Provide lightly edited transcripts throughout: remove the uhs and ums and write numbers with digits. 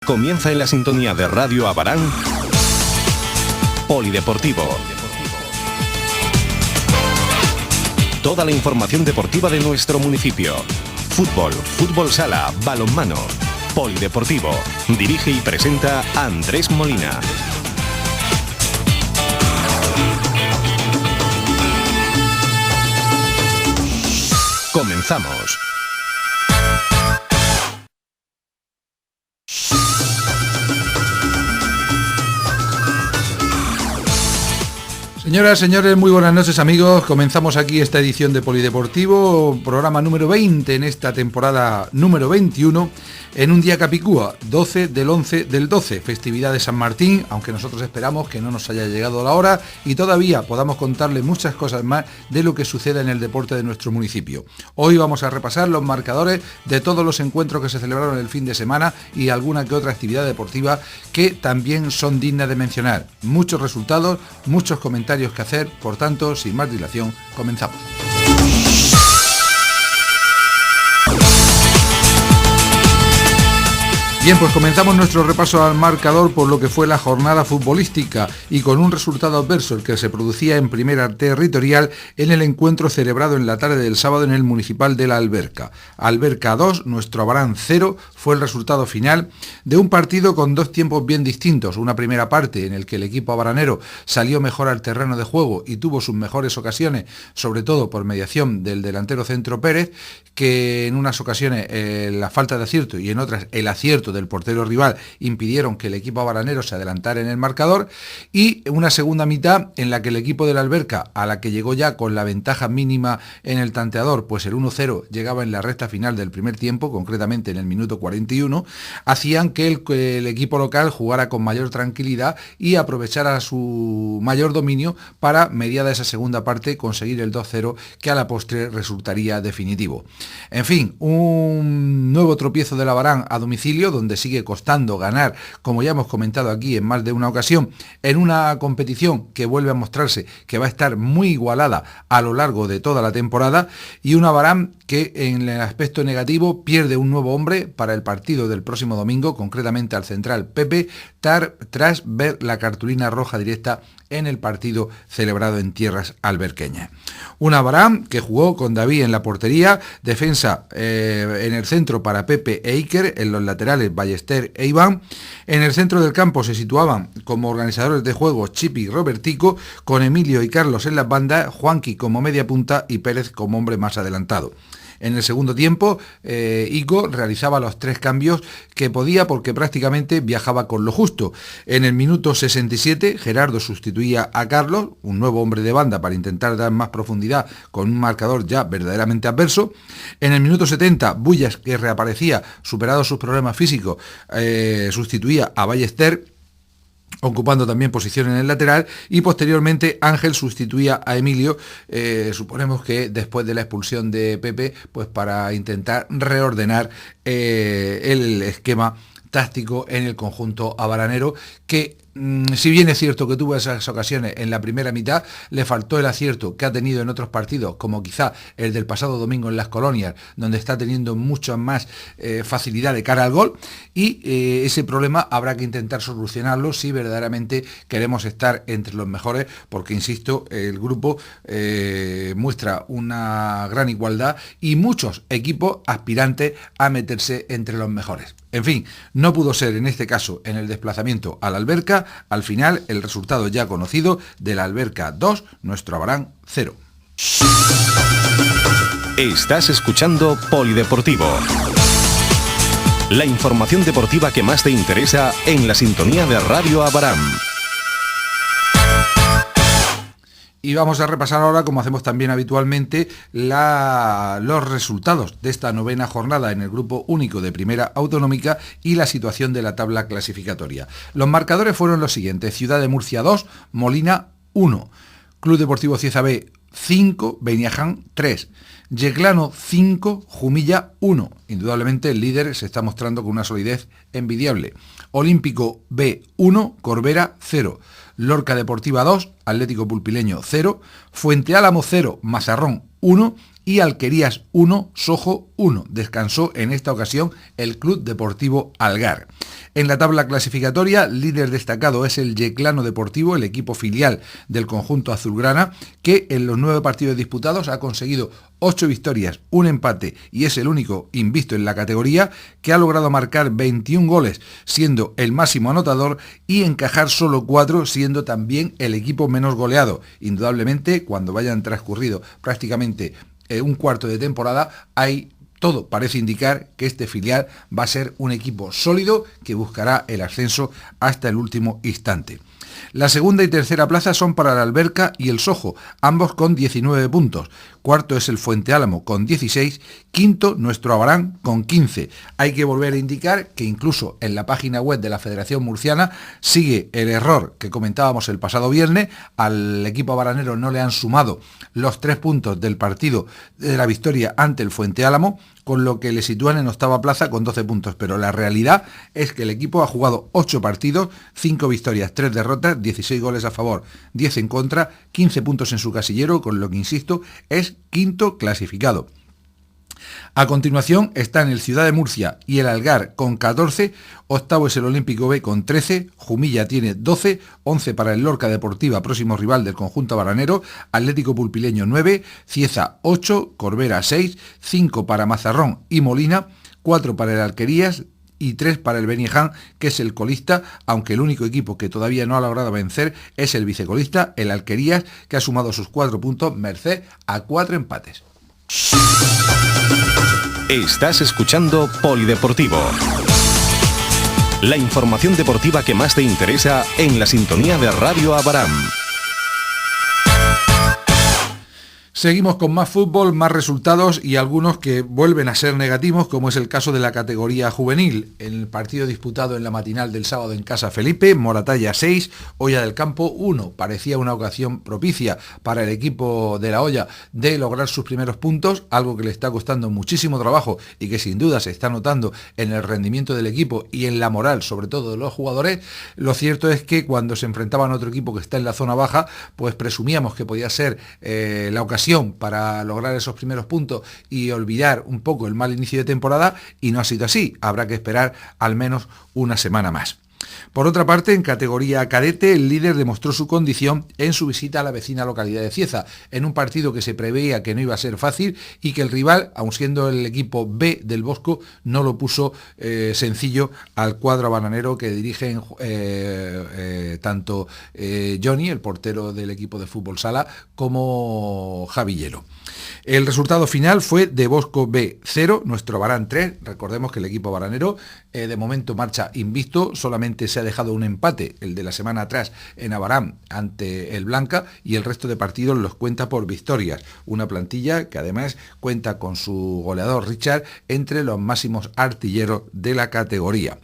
Comienza en la sintonía de Radio Abarán, Polideportivo. Toda la información deportiva de nuestro municipio. Fútbol, fútbol sala, balonmano. Polideportivo. Dirige y presenta Andrés Molina. Comenzamos. Señoras, señores, muy buenas noches, amigos. Comenzamos aquí esta edición de Polideportivo, programa número 20 en esta temporada número 21, en un día capicúa, 12 del 11 del 12, festividad de San Martín, aunque nosotros esperamos que no nos haya llegado la hora y todavía podamos contarle muchas cosas más de lo que sucede en el deporte de nuestro municipio. Hoy vamos a repasar los marcadores de todos los encuentros que se celebraron el fin de semana y alguna que otra actividad deportiva que también son dignas de mencionar. Muchos resultados, muchos comentarios que hacer, por tanto, sin más dilación, comenzamos. Bien, pues comenzamos nuestro repaso al marcador por lo que fue la jornada futbolística y con un resultado adverso, el que se producía en primera territorial en el encuentro celebrado en la tarde del sábado en el municipal de La Alberca. Alberca 2, nuestro Abarán 0, fue el resultado final de un partido con dos tiempos bien distintos. Una primera parte en el que el equipo abaranero salió mejor al terreno de juego y tuvo sus mejores ocasiones, sobre todo por mediación del delantero Centro Pérez, que en unas ocasiones la falta de acierto y en otras el acierto del portero rival impidieron que el equipo abaranero se adelantara en el marcador, y una segunda mitad en la que el equipo de La Alberca, a la que llegó ya con la ventaja mínima en el tanteador, pues el 1-0 llegaba en la recta final del primer tiempo, concretamente en el minuto 41, hacían que el equipo local jugara con mayor tranquilidad y aprovechara su mayor dominio para, mediada esa segunda parte, conseguir el 2-0 que a la postre resultaría definitivo. En fin, un nuevo tropiezo del Abarán a domicilio, donde sigue costando ganar, como ya hemos comentado aquí en más de una ocasión, en una competición que vuelve a mostrarse que va a estar muy igualada a lo largo de toda la temporada, y un Abarán que en el aspecto negativo pierde un nuevo hombre para el partido del próximo domingo, concretamente al central Pepe, tras ver la cartulina roja directa en el partido celebrado en tierras alberqueñas. Un Abarán que jugó con David en la portería, defensa en el centro para Pepe e Iker, en los laterales Ballester e Iván. En el centro del campo se situaban como organizadores de juego Chipi y Robertico, con Emilio y Carlos en las bandas, Juanqui como media punta y Pérez como hombre más adelantado. En el segundo tiempo, Ico realizaba los tres cambios que podía, porque prácticamente viajaba con lo justo. En el minuto 67, Gerardo sustituía a Carlos, un nuevo hombre de banda, para intentar dar más profundidad con un marcador ya verdaderamente adverso. En el minuto 70, Bullas, que reaparecía, superados sus problemas físicos, sustituía a Ballester, ocupando también posición en el lateral, y posteriormente Ángel sustituía a Emilio, suponemos que después de la expulsión de Pepe, pues para intentar reordenar el esquema táctico en el conjunto abaranero, que si bien es cierto que tuvo esas ocasiones en la primera mitad, le faltó el acierto que ha tenido en otros partidos, como quizá el del pasado domingo en Las Colonias, donde está teniendo mucha más facilidad de cara al gol, y ese problema habrá que intentar solucionarlo si verdaderamente queremos estar entre los mejores, porque insisto, el grupo muestra una gran igualdad y muchos equipos aspirantes a meterse entre los mejores. En fin, no pudo ser en este caso en el desplazamiento a La Alberca. Al final, el resultado ya conocido de La Alberca 2, nuestro Abarán 0. Estás escuchando Polideportivo. La información deportiva que más te interesa en la sintonía de Radio Abarán. Y vamos a repasar ahora, como hacemos también habitualmente, los resultados de esta novena jornada en el grupo único de Primera Autonómica y la situación de la tabla clasificatoria. Los marcadores fueron los siguientes: Ciudad de Murcia 2, Molina 1, Club Deportivo Cieza B 5, Beniaján 3, Yeclano 5, Jumilla 1. Indudablemente el líder se está mostrando con una solidez envidiable. Olímpico B 1, Corbera 0, Lorca Deportiva 2, Atlético Pulpileño 0, Fuente Álamo 0, Mazarrón 1 y Alquerías 1, Sojo 1. Descansó en esta ocasión el Club Deportivo Algar. En la tabla clasificatoria, líder destacado es el Yeclano Deportivo, el equipo filial del conjunto azulgrana, que en los 9 partidos disputados ha conseguido 8 victorias, un empate y es el único invicto en la categoría, que ha logrado marcar 21 goles, siendo el máximo anotador, y encajar solo 4, siendo también el equipo menos goleado. Indudablemente, cuando vayan transcurrido prácticamente un cuarto de temporada, todo parece indicar que este filial va a ser un equipo sólido que buscará el ascenso hasta el último instante. La segunda y tercera plaza son para el Alberca y el Sojo, ambos con 19 puntos. Cuarto es el Fuente Álamo con 16, quinto nuestro Abarán con 15. Hay que volver a indicar que incluso en la página web de la Federación Murciana sigue el error que comentábamos el pasado viernes. Al equipo abaranero no le han sumado los 3 puntos del partido de la victoria ante el Fuente Álamo, con lo que le sitúan en octava plaza con 12 puntos, pero la realidad es que el equipo ha jugado 8 partidos, 5 victorias, 3 derrotas, 16 goles a favor, 10 en contra, 15 puntos en su casillero, con lo que, insisto, es quinto clasificado. A continuación están el Ciudad de Murcia y el Algar con 14, octavo es el Olímpico B con 13, Jumilla tiene 12, 11 para el Lorca Deportiva, próximo rival del conjunto baranero, Atlético Pulpileño 9, Cieza 8, Corbera 6, 5 para Mazarrón y Molina, 4 para el Alquerías y 3 para el Beniaján, que es el colista, aunque el único equipo que todavía no ha logrado vencer es el vicecolista, el Alquerías, que ha sumado sus 4 puntos merced a 4 empates. Estás escuchando Polideportivo. La información deportiva que más te interesa en la sintonía de Radio Abarán. Seguimos con más fútbol, más resultados y algunos que vuelven a ser negativos, como es el caso de la categoría juvenil. En el partido disputado en la matinal del sábado en Casa Felipe, Moratalla 6, Hoya del Campo 1. Parecía una ocasión propicia para el equipo de la Hoya de lograr sus primeros puntos, algo que le está costando muchísimo trabajo y que sin duda se está notando en el rendimiento del equipo y en la moral, sobre todo de los jugadores. Lo cierto es que cuando se enfrentaban a otro equipo que está en la zona baja, pues presumíamos que podía ser la ocasión para lograr esos primeros puntos y olvidar un poco el mal inicio de temporada, y no ha sido así. Habrá que esperar al menos una semana más. Por otra parte, en categoría cadete, el líder demostró su condición en su visita a la vecina localidad de Cieza, en un partido que se preveía que no iba a ser fácil y que el rival, aun siendo el equipo B del Bosco, no lo puso sencillo al cuadro bananero que dirigen tanto Johnny, el portero del equipo de fútbol sala, como Javi Hielo. El resultado final fue de Bosco B 0, nuestro Abarán 3. Recordemos que el equipo baranero de momento marcha invicto, solamente se ha dejado un empate, el de la semana atrás en Abarán ante el Blanca, y el resto de partidos los cuenta por victorias. Una plantilla que además cuenta con su goleador Richard entre los máximos artilleros de la categoría.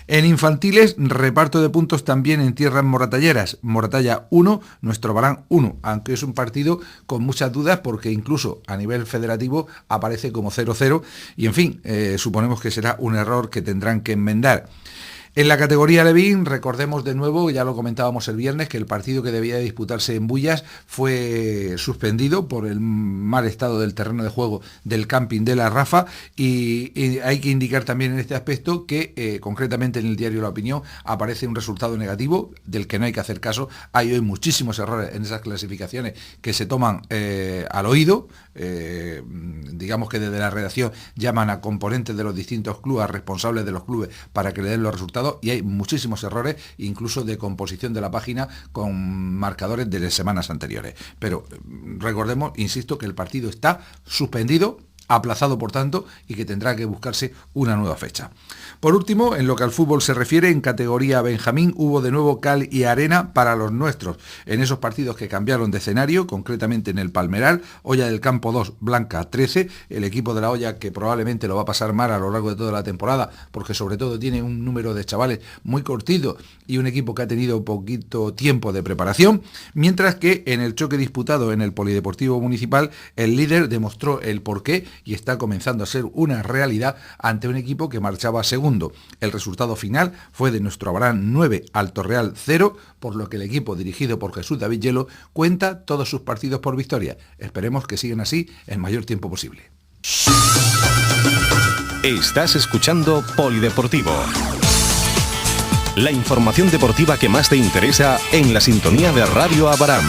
En infantiles, reparto de puntos también en tierras moratalleras. Moratalla 1, nuestro Abarán 1, aunque es un partido con muchas dudas porque incluso a nivel federativo aparece como 0-0 y en fin, suponemos que será un error que tendrán que enmendar. En la categoría Levín, recordemos de nuevo, ya lo comentábamos el viernes, que el partido que debía disputarse en Bullas fue suspendido por el mal estado del terreno de juego del camping de la Rafa, y hay que indicar también en este aspecto que concretamente en el diario La Opinión aparece un resultado negativo del que no hay que hacer caso. Hay hoy muchísimos errores en esas clasificaciones que se toman al oído. Digamos que desde la redacción llaman a componentes de los distintos clubes, a responsables de los clubes, para que le den los resultados, y hay muchísimos errores, incluso de composición de la página con marcadores de semanas anteriores. Pero recordemos, insisto, que el partido está suspendido, aplazado por tanto, y que tendrá que buscarse una nueva fecha. Por último, en lo que al fútbol se refiere, en categoría Benjamín hubo de nuevo cal y arena para los nuestros, en esos partidos que cambiaron de escenario, concretamente en el Palmeral, Hoya del Campo 2, Blanca 13, el equipo de la Hoya que probablemente lo va a pasar mal a lo largo de toda la temporada, porque sobre todo tiene un número de chavales muy cortito y un equipo que ha tenido poquito tiempo de preparación, mientras que en el choque disputado en el Polideportivo Municipal, el líder demostró el porqué y está comenzando a ser una realidad ante un equipo que marchaba segundo. El resultado final fue de nuestro Abarán 9, Alto Real 0, por lo que el equipo dirigido por Jesús David Hielo cuenta todos sus partidos por victoria. Esperemos que sigan así el mayor tiempo posible. Estás escuchando Polideportivo. La información deportiva que más te interesa en la sintonía de Radio Abarán.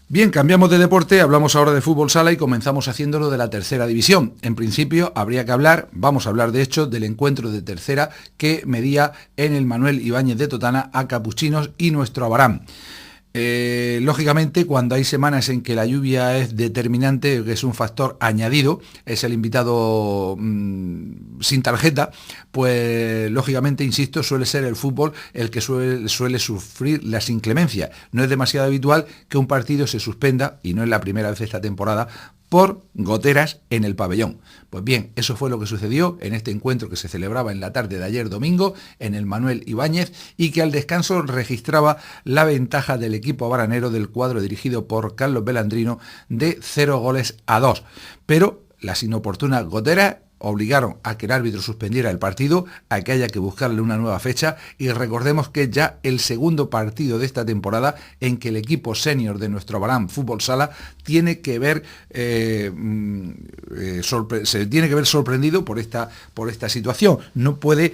Bien, cambiamos de deporte, hablamos ahora de fútbol sala y comenzamos haciéndolo de la tercera división. En principio habría que vamos a hablar de hecho, del encuentro de tercera que medía en el Manuel Ibáñez de Totana a Capuchinos y nuestro Abarán. Lógicamente, cuando hay semanas en que la lluvia es determinante, que es un factor añadido, es el invitado sin tarjeta, pues lógicamente, insisto, suele ser el fútbol el que suele sufrir las inclemencias. No es demasiado habitual que un partido se suspenda, y no es la primera vez esta temporada, por goteras en el pabellón. Pues bien, eso fue lo que sucedió en este encuentro que se celebraba en la tarde de ayer domingo en el Manuel Ibáñez y que al descanso registraba la ventaja del equipo abaranero del cuadro dirigido por Carlos Belandrino de 0-2. Pero las inoportunas goteras obligaron a que el árbitro suspendiera el partido, a que haya que buscarle una nueva fecha, y recordemos que es ya el segundo partido de esta temporada en que el equipo senior de nuestro Abarán Fútbol Sala tiene que ver se tiene que ver sorprendido por esta situación. No puede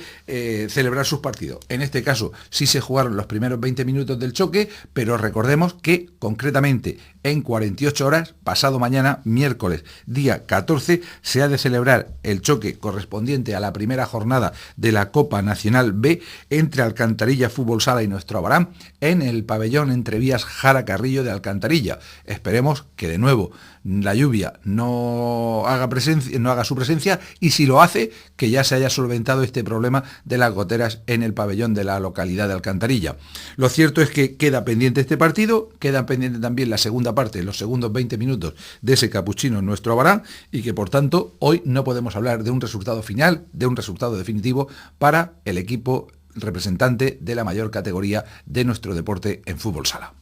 celebrar sus partidos. En este caso sí se jugaron los primeros 20 minutos del choque, pero recordemos que concretamente en 48 horas, pasado mañana, miércoles, día 14, se ha de celebrar el choque correspondiente a la primera jornada de la Copa Nacional B entre Alcantarilla Fútbol Sala y nuestro Abarán en el pabellón Entrevías Jara Carrillo de Alcantarilla. Esperemos que de nuevo la lluvia no haga su presencia, y si lo hace, que ya se haya solventado este problema de las goteras en el pabellón de la localidad de Alcantarilla. Lo cierto es que queda pendiente este partido, queda pendiente también la segunda parte, los segundos 20 minutos de ese capuchino en nuestro Abarán, y que por tanto hoy no podemos hablar de un resultado final, de un resultado definitivo para el equipo representante de la mayor categoría de nuestro deporte en fútbol sala.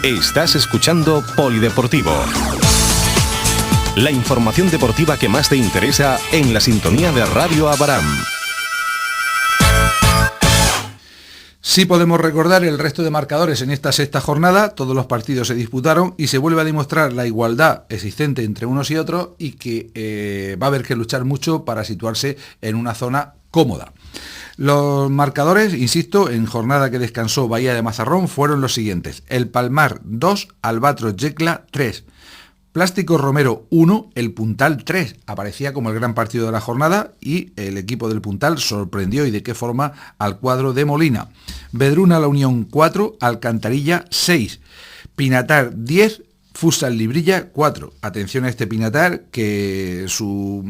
Estás escuchando Polideportivo. La información deportiva que más te interesa en la sintonía de Radio Abarán. Sí podemos recordar el resto de marcadores en esta sexta jornada. Todos los partidos se disputaron y se vuelve a demostrar la igualdad existente entre unos y otros, y que va a haber que luchar mucho para situarse en una zona cómoda. Los marcadores, insisto, en jornada que descansó Bahía de Mazarrón fueron los siguientes: el Palmar 2, Albatros Yecla 3, Plástico Romero 1, el Puntal 3. Aparecía como el gran partido de la jornada y el equipo del Puntal sorprendió, y de qué forma, al cuadro de Molina. Vedruna La Unión 4, Alcantarilla 6, Pinatar 10, Futsal Librilla 4. Atención a este Pinatar, que su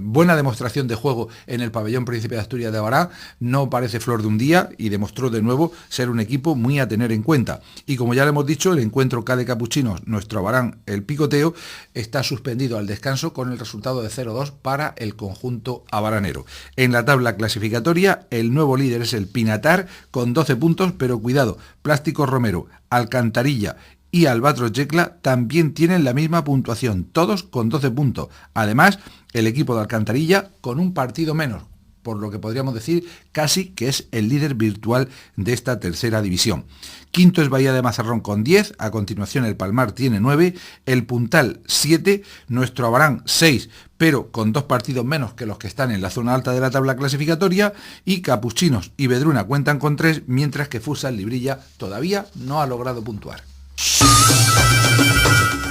buena demostración de juego en el pabellón Príncipe de Asturias de Abarán no parece flor de un día, y demostró de nuevo ser un equipo muy a tener en cuenta. Y como ya le hemos dicho, el encuentro K de Capuchinos, nuestro Abarán, el Picoteo, está suspendido al descanso con el resultado de 0-2 para el conjunto abaranero. En la tabla clasificatoria, el nuevo líder es el Pinatar con 12 puntos, pero cuidado, Plástico Romero, Alcantarilla y Albatros Yecla también tienen la misma puntuación, todos con 12 puntos. Además, el equipo de Alcantarilla con un partido menos, por lo que podríamos decir casi que es el líder virtual de esta tercera división. Quinto es Bahía de Mazarrón con 10, a continuación el Palmar tiene 9, el Puntal 7, nuestro Abarán 6, pero con 2 partidos menos que los que están en la zona alta de la tabla clasificatoria, y Capuchinos y Vedruna cuentan con 3, mientras que Futsal Librilla todavía no ha logrado puntuar.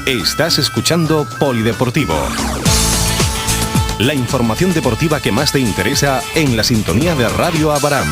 Estás escuchando Polideportivo. La información deportiva que más te interesa en la sintonía de Radio Abarán.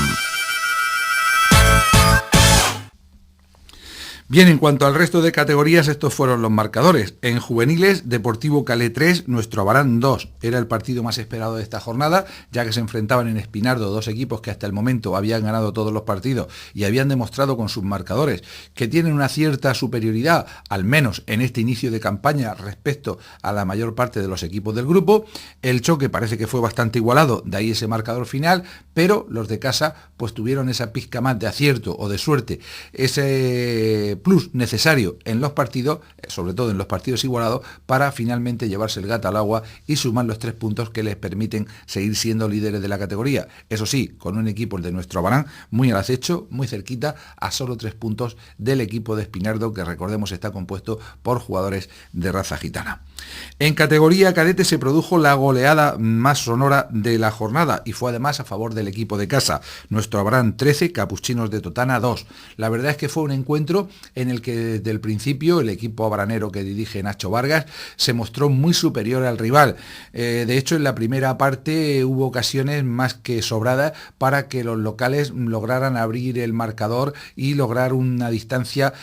Bien, en cuanto al resto de categorías, estos fueron los marcadores. En juveniles, Deportivo Calé 3, nuestro Abarán 2. Era el partido más esperado de esta jornada, ya que se enfrentaban en Espinardo dos equipos que hasta el momento habían ganado todos los partidos y habían demostrado con sus marcadores que tienen una cierta superioridad, al menos en este inicio de campaña, respecto a la mayor parte de los equipos del grupo. El choque parece que fue bastante igualado, de ahí ese marcador final, pero los de casa pues tuvieron esa pizca más de acierto o de suerte, ese plus necesario en los partidos, sobre todo en los partidos igualados, para finalmente llevarse el gato al agua y sumar los 3 puntos que les permiten seguir siendo líderes de la categoría. Eso sí, con un equipo, el de nuestro Abarán, muy al acecho, muy cerquita, a solo 3 puntos del equipo de Espinardo, que recordemos está compuesto por jugadores de raza gitana. En categoría cadete se produjo la goleada más sonora de la jornada y fue además a favor del equipo de casa. Nuestro Abarán 13, Capuchinos de Totana 2. La verdad es que fue un encuentro en el que desde el principio el equipo abaranero que dirige Nacho Vargas se mostró muy superior al rival. De hecho, en la primera parte hubo ocasiones más que sobradas para que los locales lograran abrir el marcador y lograr una distancia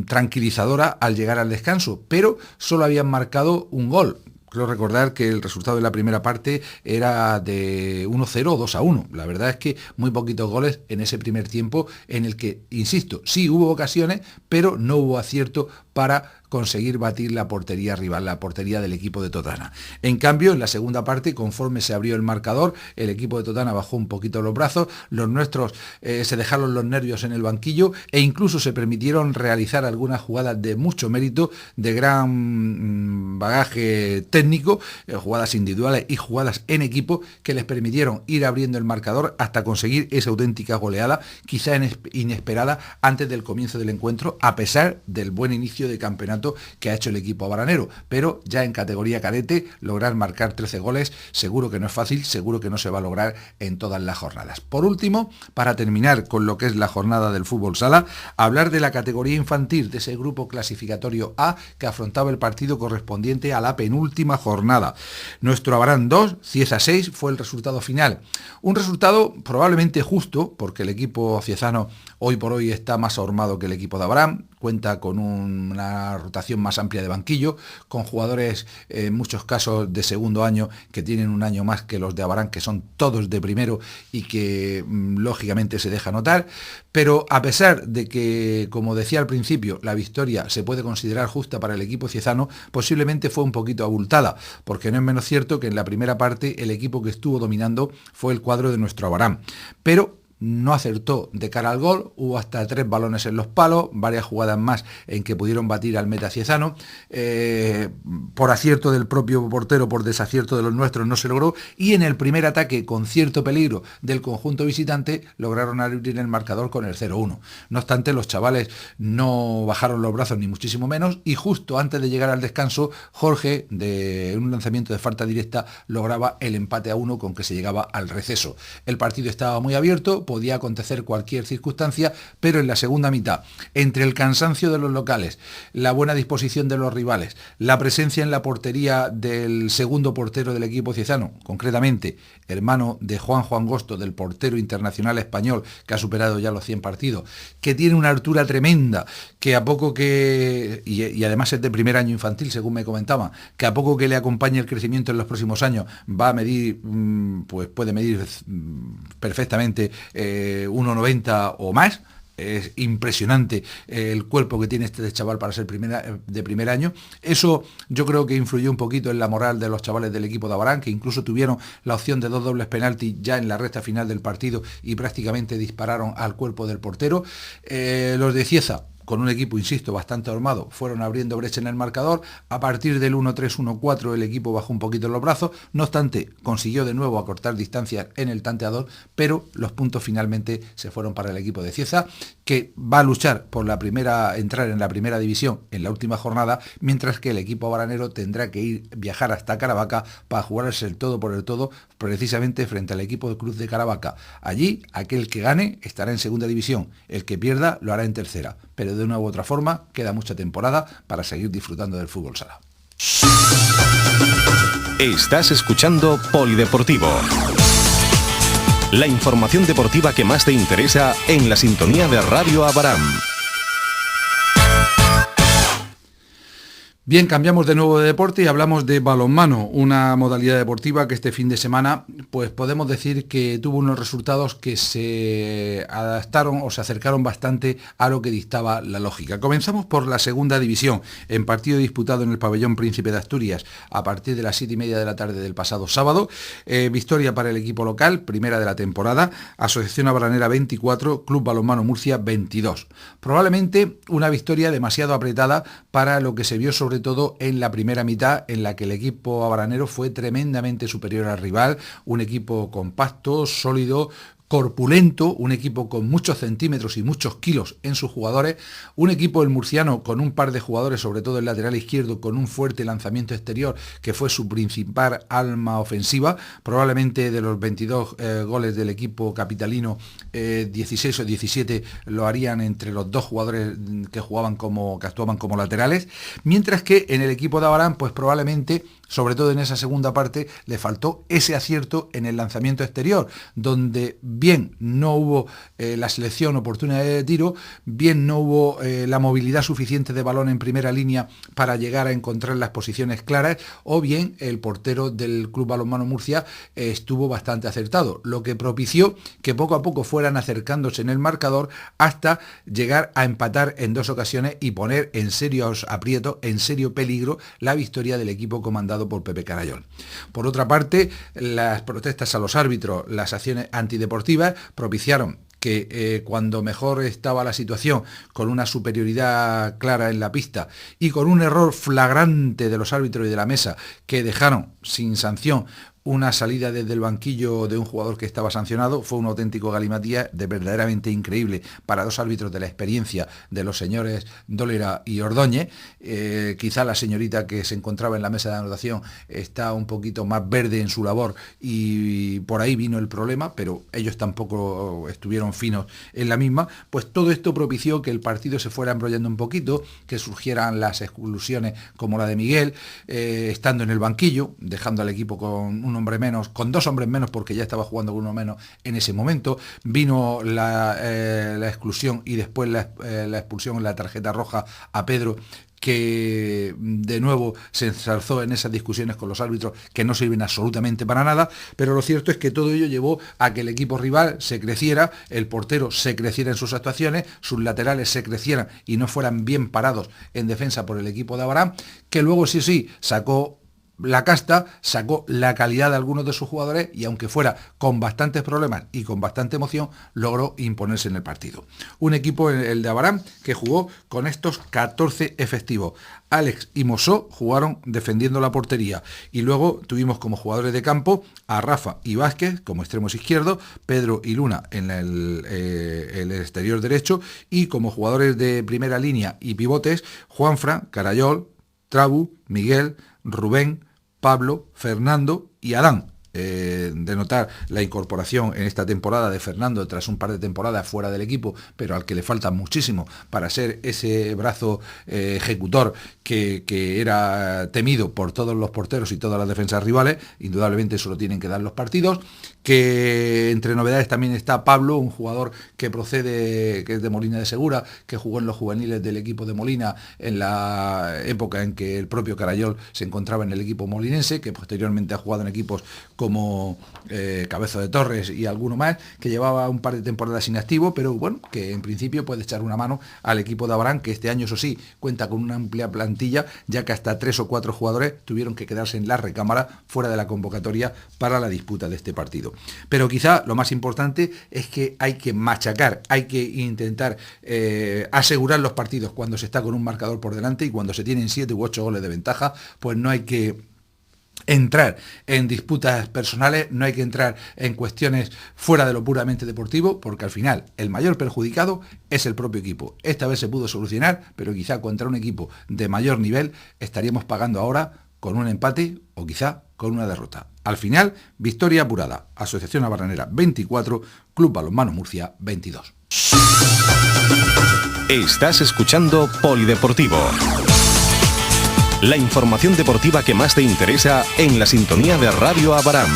tranquilizadora al llegar al descanso, pero solo habían marcado un gol. Creo recordar que el resultado de la primera parte era de 1-0 o 2-1. La verdad es que muy poquitos goles en ese primer tiempo en el que, insisto, sí hubo ocasiones, pero no hubo acierto para conseguir batir la portería rival, la portería del equipo de Totana. En cambio, en la segunda parte, conforme se abrió el marcador, el equipo de Totana bajó un poquito los brazos, los nuestros se dejaron los nervios en el banquillo e incluso se permitieron realizar algunas jugadas de mucho mérito, de gran bagaje técnico, jugadas individuales y jugadas en equipo que les permitieron ir abriendo el marcador hasta conseguir esa auténtica goleada, quizá inesperada antes del comienzo del encuentro, a pesar del buen inicio de campeonato que ha hecho el equipo abaranero, pero ya en categoría cadete lograr marcar 13 goles seguro que no es fácil, seguro que no se va a lograr en todas las jornadas. Por último, para terminar con lo que es la jornada del fútbol sala, hablar de la categoría infantil, de ese grupo clasificatorio A que afrontaba el partido correspondiente a la penúltima jornada. Nuestro Abarán 2, Cieza 6 fue el resultado final. Un resultado probablemente justo, porque el equipo ciezano hoy por hoy está más ahormado que el equipo de Abarán, cuenta con una rotación más amplia de banquillo, con jugadores en muchos casos de segundo año que tienen un año más que los de Abarán, que son todos de primero y que lógicamente se deja notar, pero a pesar de que, como decía al principio, la victoria se puede considerar justa para el equipo ciezano, posiblemente fue un poquito abultada, porque no es menos cierto que en la primera parte el equipo que estuvo dominando fue el cuadro de nuestro Abarán, pero no acertó de cara al gol, hubo hasta 3 balones en los palos, varias jugadas más en que pudieron batir al meta ciezano, por acierto del propio portero, por desacierto de los nuestros no se logró, y en el primer ataque con cierto peligro del conjunto visitante lograron abrir el marcador con el 0-1. No obstante, los chavales no bajaron los brazos ni muchísimo menos, y justo antes de llegar al descanso, Jorge, de un lanzamiento de falta directa, lograba el empate a 1 con que se llegaba al receso. El partido estaba muy abierto, podía acontecer cualquier circunstancia, pero en la segunda mitad, entre el cansancio de los locales, la buena disposición de los rivales, la presencia en la portería del segundo portero del equipo ciezano, concretamente hermano de Juan Gosto, del portero internacional español que ha superado ya los 100 partidos, que tiene una altura tremenda, que a poco que, y además es de primer año infantil, según me comentaba, que a poco que le acompañe el crecimiento en los próximos años, va a medir, pues puede medir perfectamente 1,90 o más. Es impresionante el cuerpo que tiene este chaval para ser de primer año. Eso yo creo que influyó un poquito en la moral de los chavales del equipo de Abarán, que incluso tuvieron la opción de 2 dobles penaltis ya en la recta final del partido y prácticamente dispararon al cuerpo del portero. Los de Cieza, con un equipo, insisto, bastante armado, fueron abriendo brecha en el marcador. A partir del 1-3, 1-4 el equipo bajó un poquito los brazos, no obstante consiguió de nuevo acortar distancias en el tanteador, pero los puntos finalmente se fueron para el equipo de Cieza, que va a luchar por entrar en la primera división en la última jornada, mientras que el equipo abaranero tendrá que viajar hasta Caravaca para jugarse el todo por el todo, precisamente frente al equipo de Cruz de Caravaca. Allí, aquel que gane estará en segunda división, el que pierda lo hará en tercera, pero de una u otra forma queda mucha temporada para seguir disfrutando del fútbol sala. Estás escuchando Polideportivo. La información deportiva que más te interesa en la sintonía de Radio Abarán. Bien, cambiamos de nuevo de deporte y hablamos de balonmano, una modalidad deportiva que este fin de semana, pues podemos decir que tuvo unos resultados que se adaptaron o se acercaron bastante a lo que dictaba la lógica. Comenzamos por la segunda división, en partido disputado en el pabellón Príncipe de Asturias a partir de las 7:30 de la tarde del pasado sábado. Victoria para el equipo local, primera de la temporada, Asociación Abranera 24, Club Balonmano Murcia 22. Probablemente una victoria demasiado apretada para lo que se vio sobre todo en la primera mitad, en la que el equipo abranero fue tremendamente superior al rival, un equipo compacto, sólido, corpulento, un equipo con muchos centímetros y muchos kilos en sus jugadores, un equipo el murciano con un par de jugadores, sobre todo el lateral izquierdo, con un fuerte lanzamiento exterior que fue su principal arma ofensiva. Probablemente de los 22 goles del equipo capitalino, 16 o 17 lo harían entre los dos jugadores que actuaban como laterales, mientras que en el equipo de Abarán, pues probablemente, sobre todo en esa segunda parte, le faltó ese acierto en el lanzamiento exterior, donde bien no hubo la selección oportuna de tiro, bien no hubo la movilidad suficiente de balón en primera línea para llegar a encontrar las posiciones claras, o bien el portero del Club Balonmano Murcia estuvo bastante acertado, lo que propició que poco a poco fueran acercándose en el marcador hasta llegar a empatar en dos ocasiones y poner en serios aprietos, en serio peligro, la victoria del equipo comandado por Pepe Carayol. Por otra parte, las protestas a los árbitros, las acciones antideportivas propiciaron que cuando mejor estaba la situación, con una superioridad clara en la pista y con un error flagrante de los árbitros y de la mesa que dejaron sin sanción una salida desde el banquillo de un jugador que estaba sancionado, fue un auténtico galimatías verdaderamente increíble para dos árbitros de la experiencia de los señores Dólera y Ordóñez. Quizá la señorita que se encontraba en la mesa de anotación está un poquito más verde en su labor y por ahí vino el problema, pero ellos tampoco estuvieron finos en la misma. Pues todo esto propició que el partido se fuera embrollando un poquito, que surgieran las exclusiones como la de Miguel, estando en el banquillo, dejando al equipo con dos hombres menos, porque ya estaba jugando con uno menos en ese momento. Vino la exclusión y después la expulsión en la tarjeta roja a Pedro, que de nuevo se ensalzó en esas discusiones con los árbitros que no sirven absolutamente para nada, pero lo cierto es que todo ello llevó a que el equipo rival se creciera, el portero se creciera en sus actuaciones, sus laterales se crecieran y no fueran bien parados en defensa por el equipo de Abarán, que luego sí sacó la casta, sacó la calidad de algunos de sus jugadores y aunque fuera con bastantes problemas y con bastante emoción, logró imponerse en el partido. Un equipo, el de Abarán, que jugó con estos 14 efectivos. Alex y Mosó jugaron defendiendo la portería y luego tuvimos como jugadores de campo a Rafa y Vázquez como extremos izquierdos, Pedro y Luna en el exterior derecho y como jugadores de primera línea y pivotes, Juanfran, Carayol, Trabu, Miguel, Rubén, Pablo, Fernando y Adán. De notar la incorporación en esta temporada de Fernando tras un par de temporadas fuera del equipo, pero al que le falta muchísimo para ser ese brazo ejecutor que era temido por todos los porteros y todas las defensas rivales. Indudablemente eso lo tienen que dar los partidos. Que entre novedades también está Pablo, un jugador que es de Molina de Segura, que jugó en los juveniles del equipo de Molina en la época en que el propio Carayol se encontraba en el equipo molinense, que posteriormente ha jugado en equipos como Cabezo de Torres y alguno más, que llevaba un par de temporadas inactivo, pero bueno, que en principio puede echar una mano al equipo de Abarán, que este año, eso sí, cuenta con una amplia plantilla, ya que hasta 3 o 4 jugadores tuvieron que quedarse en la recámara fuera de la convocatoria para la disputa de este partido. Pero quizá lo más importante es que hay que machacar, hay que intentar asegurar los partidos cuando se está con un marcador por delante, y cuando se tienen 7 u 8 goles de ventaja, pues no hay que entrar en disputas personales, no hay que entrar en cuestiones fuera de lo puramente deportivo, porque al final el mayor perjudicado es el propio equipo. Esta vez se pudo solucionar, pero quizá contra un equipo de mayor nivel estaríamos pagando ahora con un empate o quizá con una derrota. Al final, victoria apurada. Asociación Abranera 24, Club Balonmano Murcia 22. Estás escuchando Polideportivo. La información deportiva que más te interesa en la sintonía de Radio Abarán.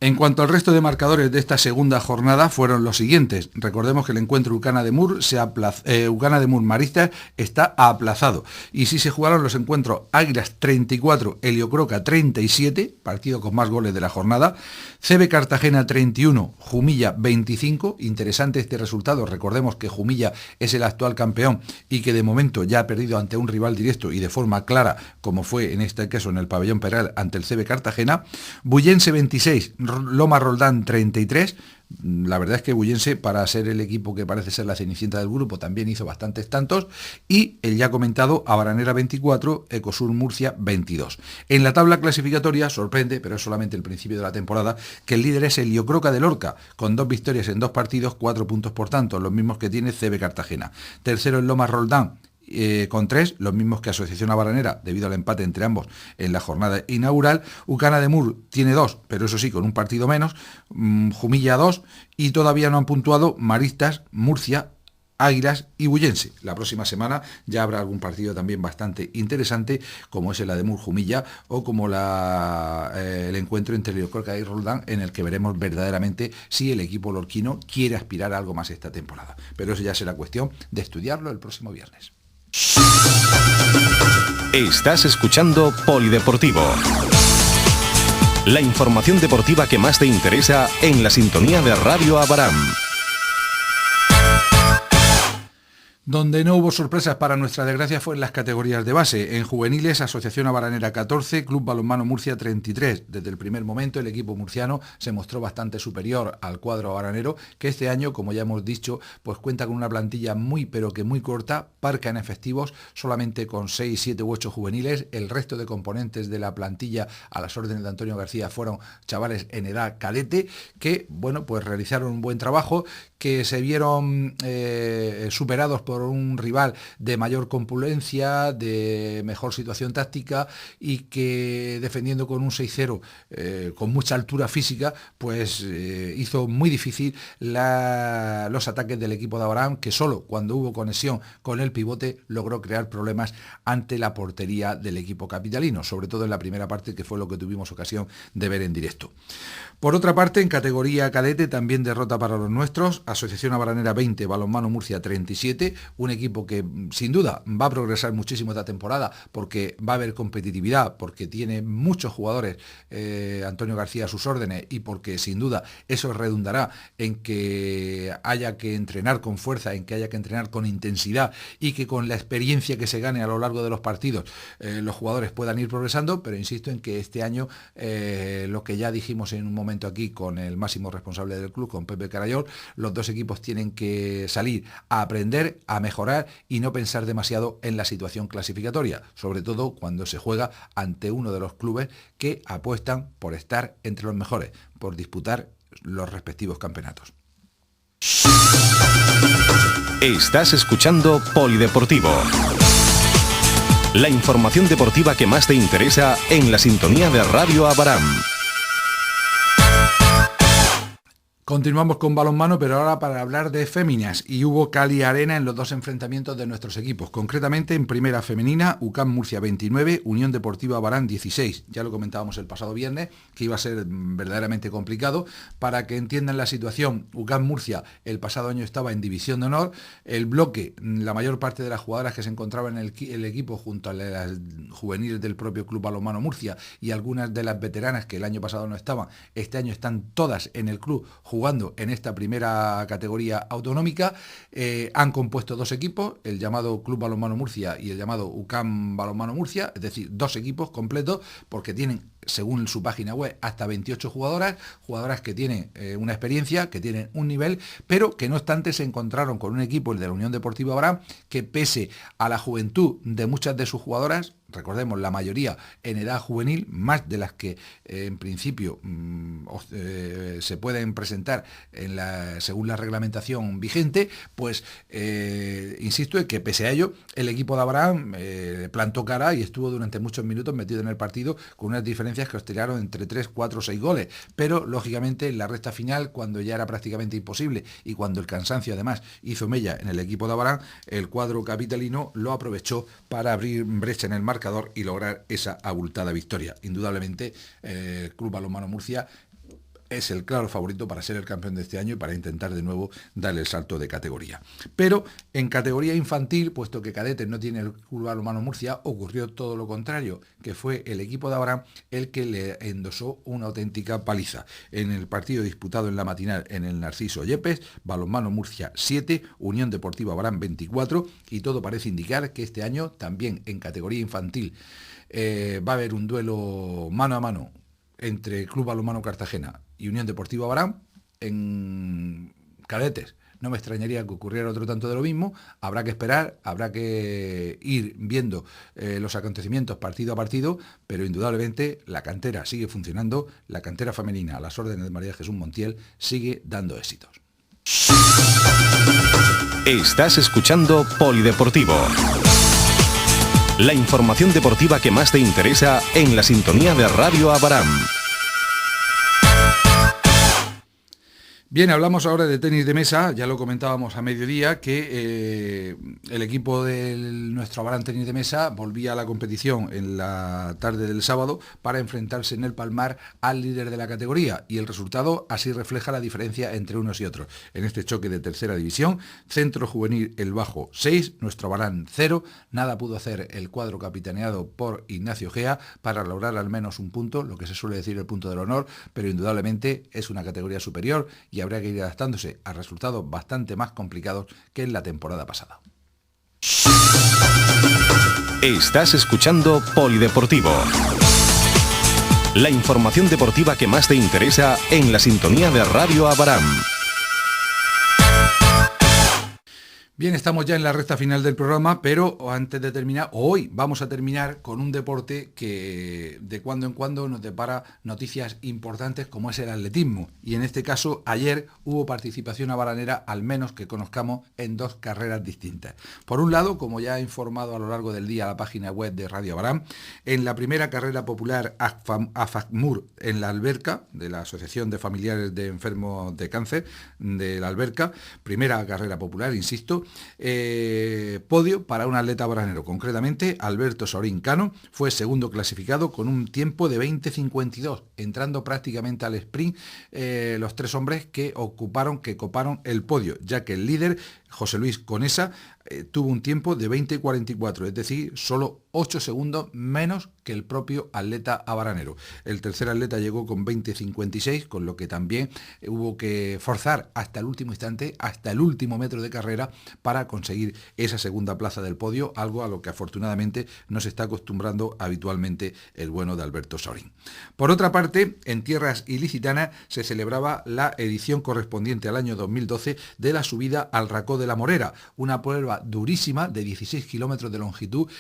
En cuanto al resto de marcadores de esta segunda jornada fueron los siguientes. Recordemos que el encuentro Ucana de Mur Maristas está aplazado. Y sí se jugaron los encuentros Águilas 34, Heliocroca 37, partido con más goles de la jornada. CB Cartagena 31, Jumilla 25. Interesante este resultado. Recordemos que Jumilla es el actual campeón y que de momento ya ha perdido ante un rival directo y de forma clara, como fue en este caso en el pabellón Peral ante el CB Cartagena. Bullense 26, Loma Roldán 33. La verdad es que Bullense, para ser el equipo que parece ser la cenicienta del grupo, también hizo bastantes tantos. Y el ya comentado Abranera 24, Ecosur Murcia 22. En la tabla clasificatoria sorprende, pero es solamente el principio de la temporada, que el líder es el Heliocroca de Lorca, con 2 victorias en 2 partidos, 4 puntos por tanto, los mismos que tiene CB Cartagena. Tercero el Loma Roldán, con 3, los mismos que Asociación Abranera, debido al empate entre ambos en la jornada inaugural. Ucana de Mur tiene 2, pero eso sí, con un partido menos. Jumilla 2, y todavía no han puntuado Maristas, Murcia, Águilas y Bullense. La próxima semana ya habrá algún partido también bastante interesante, como es el de Mur Jumilla o como el encuentro entre Heliocroca y Roldán, en el que veremos verdaderamente si el equipo lorquino quiere aspirar a algo más esta temporada. Pero eso ya será cuestión de estudiarlo el próximo viernes. Estás escuchando Polideportivo. La información deportiva que más te interesa en la sintonía de Radio Abaram. Donde no hubo sorpresas para nuestra desgracia fue en las categorías de base. En juveniles, Asociación Abaranera 14, Club Balonmano Murcia 33. Desde el primer momento el equipo murciano se mostró bastante superior al cuadro abaranero, que este año, como ya hemos dicho, pues cuenta con una plantilla muy pero que muy corta, parca en efectivos, solamente con 6, 7 u 8 juveniles. El resto de componentes de la plantilla a las órdenes de Antonio García fueron chavales en edad cadete que, bueno, pues realizaron un buen trabajo, que se vieron superados por un rival de mayor compulencia, de mejor situación táctica, y que defendiendo con un 6-0 con mucha altura física, pues hizo muy difícil los ataques del equipo de Abaram, que solo cuando hubo conexión con el pivote logró crear problemas ante la portería del equipo capitalino, sobre todo en la primera parte, que fue lo que tuvimos ocasión de ver en directo. Por otra parte, en categoría cadete también derrota para los nuestros. Asociación Abaranera 20, Balonmano Murcia 37, un equipo que sin duda va a progresar muchísimo esta temporada porque va a haber competitividad, porque tiene muchos jugadores Antonio García a sus órdenes, y porque sin duda eso redundará en que haya que entrenar con fuerza, en que haya que entrenar con intensidad, y que con la experiencia que se gane a lo largo de los partidos los jugadores puedan ir progresando. Pero insisto en que este año lo que ya dijimos en un momento aquí con el máximo responsable del club, con Pepe Carayol, los dos equipos tienen que salir a aprender, a mejorar y no pensar demasiado en la situación clasificatoria, sobre todo cuando se juega ante uno de los clubes que apuestan por estar entre los mejores, por disputar los respectivos campeonatos. Estás escuchando Polideportivo. La información deportiva que más te interesa en la sintonía de Radio Abaram. Continuamos con balonmano, pero ahora para hablar de féminas, y hubo cal y arena en los dos enfrentamientos de nuestros equipos. Concretamente, en primera femenina, UCAM Murcia 29, Unión Deportiva Abarán 16. Ya lo comentábamos el pasado viernes, que iba a ser verdaderamente complicado. Para que entiendan la situación, UCAM Murcia el pasado año estaba en División de Honor. El bloque, la mayor parte de las jugadoras que se encontraban en el equipo, junto a las juveniles del propio Club Balonmano Murcia y algunas de las veteranas que el año pasado no estaban, este año están todas en el club jugando en esta primera categoría autonómica. Han compuesto dos equipos, el llamado Club Balonmano Murcia y el llamado UCAM Balonmano Murcia, es decir, dos equipos completos, porque tienen, según su página web, hasta 28 jugadoras que tienen una experiencia, que tienen un nivel, pero que no obstante se encontraron con un equipo, el de la Unión Deportiva Abarán, que pese a la juventud de muchas de sus jugadoras, recordemos, la mayoría en edad juvenil, más de las que en principio se pueden presentar según la reglamentación vigente, pues insisto en que pese a ello, el equipo de Abarán plantó cara y estuvo durante muchos minutos metido en el partido, con unas diferencias que oscilaron entre 3, 4, 6 goles, pero lógicamente en la recta final, cuando ya era prácticamente imposible y cuando el cansancio además hizo mella en el equipo de Abarán, el cuadro capitalino lo aprovechó para abrir brecha en el marcador y lograr esa abultada victoria. Indudablemente, el Club Balonmano Murcia es el claro favorito para ser el campeón de este año y para intentar de nuevo darle el salto de categoría. Pero en categoría infantil, puesto que cadetes no tiene el Club Balonmano Murcia, ocurrió todo lo contrario, que fue el equipo de Abraham el que le endosó una auténtica paliza. En el partido disputado en la matinal en el Narciso Yepes, Balonmano Murcia 7, Unión Deportiva Abraham 24, y todo parece indicar que este año también en categoría infantil va a haber un duelo mano a mano entre Club Balonmano Cartagena y Unión Deportiva Abraham. En cadetes no me extrañaría que ocurriera otro tanto de lo mismo. Habrá que esperar, habrá que ir viendo los acontecimientos partido a partido, pero indudablemente la cantera sigue funcionando, la cantera femenina a las órdenes de María Jesús Montiel sigue dando éxitos. Estás escuchando Polideportivo. La información deportiva que más te interesa en la sintonía de Radio Abraham. Bien, hablamos ahora de tenis de mesa, ya lo comentábamos a mediodía, que el equipo de nuestro Abraham Tenis de Mesa volvía a la competición en la tarde del sábado para enfrentarse en el Palmar al líder de la categoría, y el resultado así refleja la diferencia entre unos y otros. En este choque de tercera división, Centro Juvenil El Bajo 6, nuestro Abraham 0, nada pudo hacer el cuadro capitaneado por Ignacio Gea para lograr al menos un punto, lo que se suele decir el punto del honor, pero indudablemente es una categoría superior y habrá que ir adaptándose a resultados bastante más complicados que en la temporada pasada. Estás escuchando Polideportivo. La información deportiva que más te interesa en la sintonía de Radio Abraham. Bien, estamos ya en la recta final del programa, pero antes de terminar, hoy vamos a terminar con un deporte que de cuando en cuando nos depara noticias importantes como es el atletismo. Y en este caso, ayer hubo participación abaranera, al menos que conozcamos, en dos carreras distintas. Por un lado, como ya ha informado a lo largo del día la página web de Radio Abraham, en la primera carrera popular AFACMUR en la Alberca, de la Asociación de Familiares de Enfermos de Cáncer de la Alberca, primera carrera popular, insisto, podio para un atleta abaranero, concretamente Alberto Saurín Cano, fue segundo clasificado con un tiempo de 20:52, entrando prácticamente al sprint los tres hombres que coparon el podio, ya que el líder, José Luis Conesa, tuvo un tiempo de 20:44, es decir, solo 8 segundos menos que el propio atleta abaranero. El tercer atleta llegó con 20:56, con lo que también hubo que forzar hasta el último instante, hasta el último metro de carrera, para conseguir esa segunda plaza del podio, algo a lo que afortunadamente no se está acostumbrando habitualmente el bueno de Alberto Saurín. Por otra parte, en tierras ilicitanas se celebraba la edición correspondiente al año 2012 de la subida al Racó de la Morera, una prueba durísima de 16 kilómetros de longitud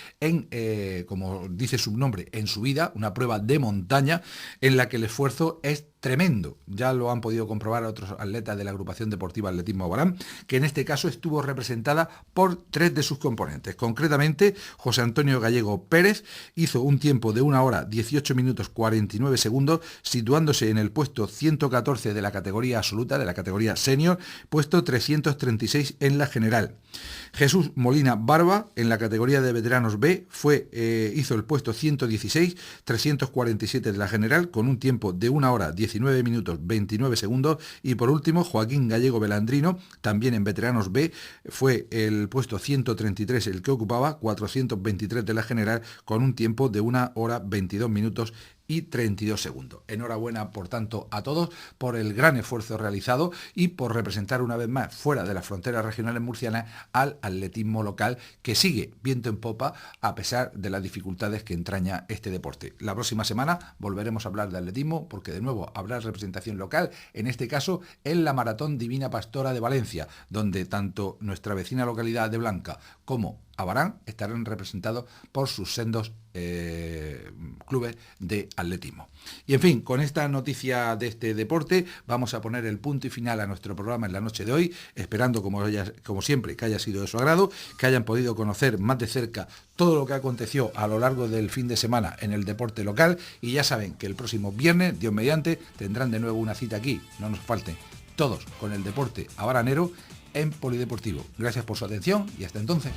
como dice su nombre, en subida, una prueba de montaña en la que el esfuerzo es tremendo. Ya lo han podido comprobar otros atletas de la agrupación deportiva Atletismo Abraham, que en este caso estuvo representada por 3 de sus componentes. Concretamente, José Antonio Gallego Pérez hizo un tiempo de 1 hora 18 minutos 49 segundos, situándose en el puesto 114 de la categoría absoluta, de la categoría senior, puesto 336 en la general. Jesús Molina Barba, en la categoría de veteranos B, hizo el puesto 116, 347 de la general, con un tiempo de 1 hora 19 minutos 29 segundos. Y por último, Joaquín Gallego Belandrino, también en veteranos B, fue el puesto 133 el que ocupaba, 423 de la general, con un tiempo de 1 hora 22 minutos y 32 segundos. Enhorabuena, por tanto, a todos por el gran esfuerzo realizado y por representar una vez más, fuera de las fronteras regionales murcianas, al atletismo local, que sigue viento en popa a pesar de las dificultades que entraña este deporte. La próxima semana volveremos a hablar de atletismo, porque de nuevo habrá representación local, en este caso en la Maratón Divina Pastora de Valencia, donde tanto nuestra vecina localidad de Blanca como Abarán estarán representados por sus sendos clubes de atletismo. Y en fin, con esta noticia de este deporte vamos a poner el punto y final a nuestro programa en la noche de hoy, esperando como siempre que haya sido de su agrado, que hayan podido conocer más de cerca todo lo que aconteció a lo largo del fin de semana en el deporte local, y ya saben que el próximo viernes, Dios mediante, tendrán de nuevo una cita aquí, no nos falten, todos con el deporte abaranero en Polideportivo. Gracias por su atención y hasta entonces.